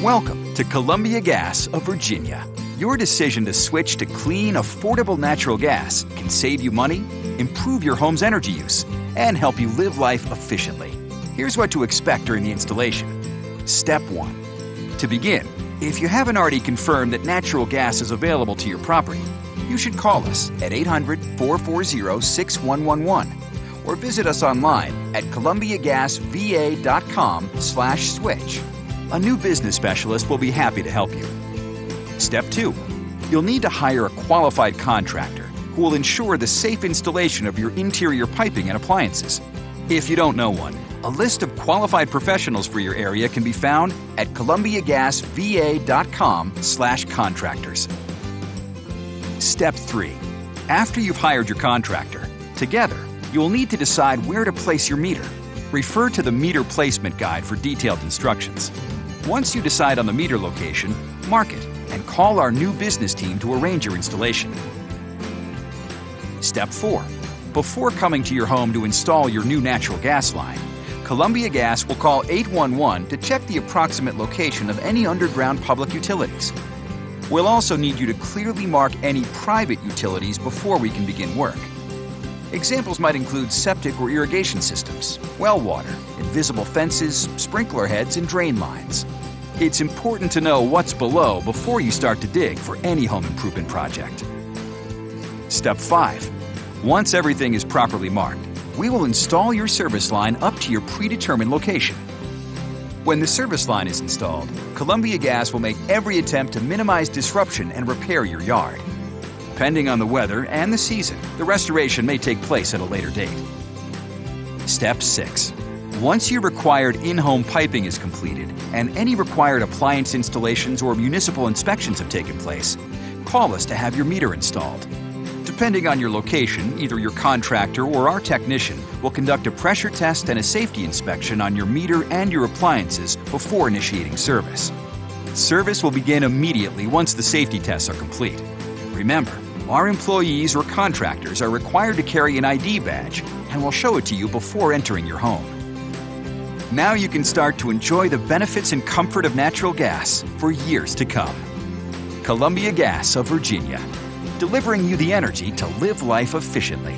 Welcome to Columbia Gas of Virginia. Your decision to switch to clean, affordable natural gas can save you money, improve your home's energy use, and help you live life efficiently. Here's what to expect during the installation. Step 1. To begin, if you haven't already confirmed that natural gas is available to your property, you should call us at 800-440-6111 or visit us online at columbiagasva.com/switch. A new business specialist will be happy to help you. Step 2. You'll need to hire a qualified contractor who will ensure the safe installation of your interior piping and appliances. If you don't know one, a list of qualified professionals for your area can be found at columbiagasva.com/contractors. Step 3. After you've hired your contractor, together, you'll need to decide where to place your meter. Refer to the meter placement guide for detailed instructions. Once you decide on the meter location, mark it and call our new business team to arrange your installation. Step 4. Before coming to your home to install your new natural gas line, Columbia Gas will call 811 to check the approximate location of any underground public utilities. We'll also need you to clearly mark any private utilities before we can begin work. Examples might include septic or irrigation systems, well water, invisible fences, sprinkler heads, and drain lines. It's important to know what's below before you start to dig for any home improvement project. Step 5. Once everything is properly marked, we will install your service line up to your predetermined location. When the service line is installed, Columbia Gas will make every attempt to minimize disruption and repair your yard. Depending on the weather and the season, the restoration may take place at a later date. Step 6. Once your required in-home piping is completed and any required appliance installations or municipal inspections have taken place, call us to have your meter installed. Depending on your location, either your contractor or our technician will conduct a pressure test and a safety inspection on your meter and your appliances before initiating service. Service will begin immediately once the safety tests are complete. Remember, our employees or contractors are required to carry an ID badge and will show it to you before entering your home. Now you can start to enjoy the benefits and comfort of natural gas for years to come. Columbia Gas of Virginia, delivering you the energy to live life efficiently.